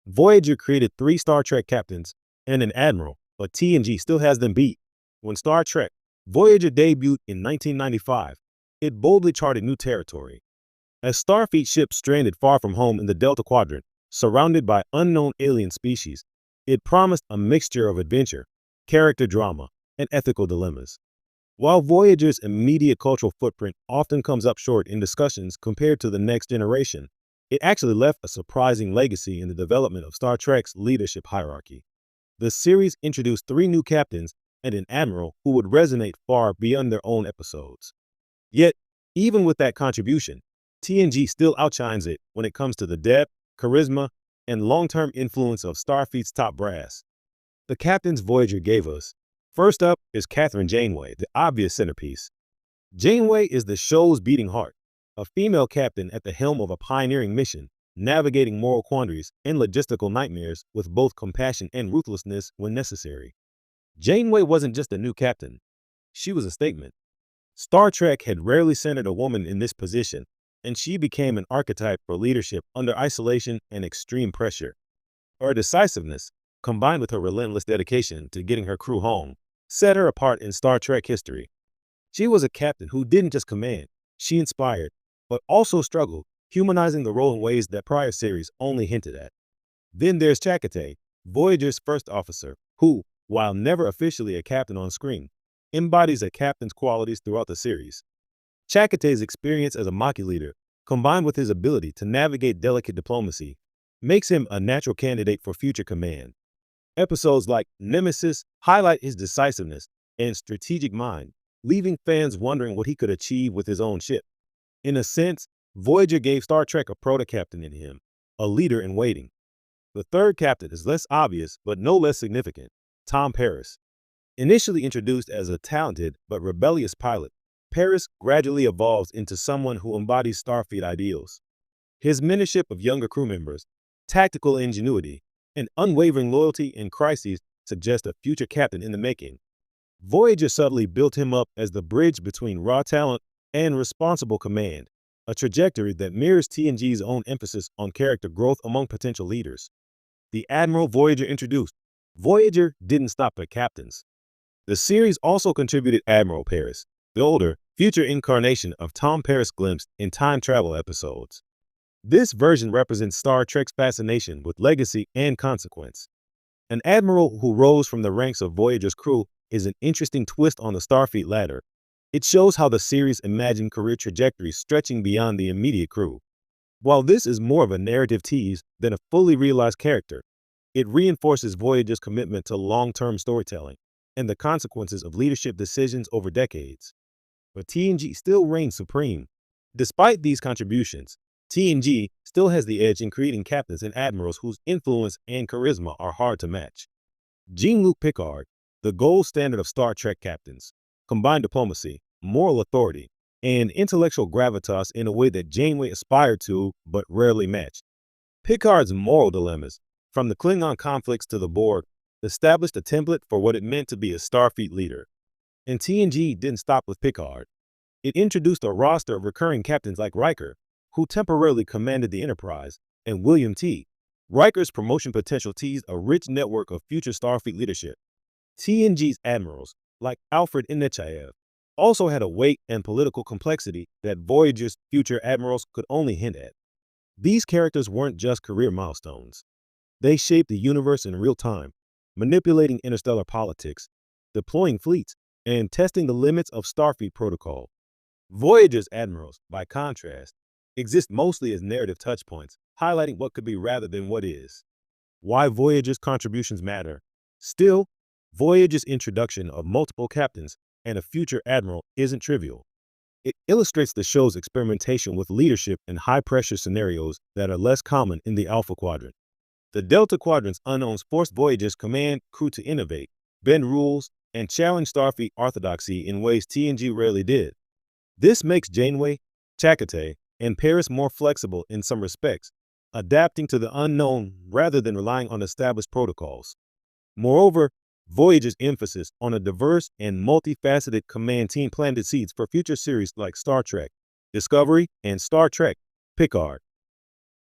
Voyager created 3 Star Trek captains and an admiral, but TNG still has them beat. When Star Trek Voyager debuted in 1995, it boldly charted new territory. A Starfleet ship stranded far from home in the Delta Quadrant, surrounded by unknown alien species, it promised a mixture of adventure, character drama, and ethical dilemmas. While Voyager's immediate cultural footprint often comes up short in discussions compared to the next generation, it actually left a surprising legacy in the development of Star Trek's leadership hierarchy. The series introduced 3 new captains and an admiral who would resonate far beyond their own episodes. Yet, even with that contribution, TNG still outshines it when it comes to the depth, charisma, and long-term influence of Starfleet's top brass. The captains Voyager gave us. First up is Catherine Janeway, the obvious centerpiece. Janeway is the show's beating heart, a female captain at the helm of a pioneering mission, navigating moral quandaries and logistical nightmares with both compassion and ruthlessness when necessary. Janeway wasn't just a new captain. She was a statement. Star Trek had rarely centered a woman in this position, and she became an archetype for leadership under isolation and extreme pressure. Her decisiveness, combined with her relentless dedication to getting her crew home, set her apart in Star Trek history. She was a captain who didn't just command, she inspired, but also struggled, humanizing the role in ways that prior series only hinted at. Then there's Chakotay, Voyager's first officer, who, while never officially a captain on screen, embodies a captain's qualities throughout the series. Chakotay's experience as a Maquis leader, combined with his ability to navigate delicate diplomacy, makes him a natural candidate for future command. Episodes like Nemesis highlight his decisiveness and strategic mind, leaving fans wondering what he could achieve with his own ship. In a sense, Voyager gave Star Trek a proto-captain in him, a leader in waiting. The third captain is less obvious but no less significant, Tom Paris. Initially introduced as a talented but rebellious pilot, Paris gradually evolves into someone who embodies Starfleet ideals. His mentorship of younger crew members, tactical ingenuity, and unwavering loyalty in crises suggest a future captain in the making. Voyager subtly built him up as the bridge between raw talent and responsible command, a trajectory that mirrors TNG's own emphasis on character growth among potential leaders. The Admiral Voyager introduced. Voyager didn't stop at captains. The series also contributed Admiral Paris, the older, future incarnation of Tom Paris glimpsed in time travel episodes. This version represents Star Trek's fascination with legacy and consequence. An admiral who rose from the ranks of Voyager's crew is an interesting twist on the Starfleet ladder. It shows how the series imagined career trajectories stretching beyond the immediate crew. While this is more of a narrative tease than a fully realized character, it reinforces Voyager's commitment to long-term storytelling and the consequences of leadership decisions over decades. But TNG still reigns supreme. Despite these contributions, TNG still has the edge in creating captains and admirals whose influence and charisma are hard to match. Jean-Luc Picard, the gold standard of Star Trek captains, combined diplomacy, moral authority, and intellectual gravitas in a way that Janeway aspired to but rarely matched. Picard's moral dilemmas, from the Klingon conflicts to the Borg, established a template for what it meant to be a Starfleet leader. And TNG didn't stop with Picard. It introduced a roster of recurring captains like Riker, who temporarily commanded the Enterprise, and William T. Riker's promotion potential teased a rich network of future Starfleet leadership. TNG's admirals, like Alfred Nechayev, also had a weight and political complexity that Voyager's future admirals could only hint at. These characters weren't just career milestones. They shaped the universe in real time, manipulating interstellar politics, deploying fleets, and testing the limits of Starfleet protocol. Voyager's admirals, by contrast, exist mostly as narrative touchpoints, highlighting what could be rather than what is. Why Voyager's contributions matter. Still, Voyager's introduction of multiple captains and a future admiral isn't trivial. It illustrates the show's experimentation with leadership in high-pressure scenarios that are less common in the Alpha Quadrant. The Delta Quadrant's unknowns forced Voyager's command crew to innovate, bend rules, and challenge Starfleet orthodoxy in ways TNG rarely did. This makes Janeway, Chakotay, and Paris more flexible in some respects, adapting to the unknown rather than relying on established protocols. Moreover, Voyager's emphasis on a diverse and multifaceted command team planted seeds for future series like Star Trek Discovery and Star Trek Picard.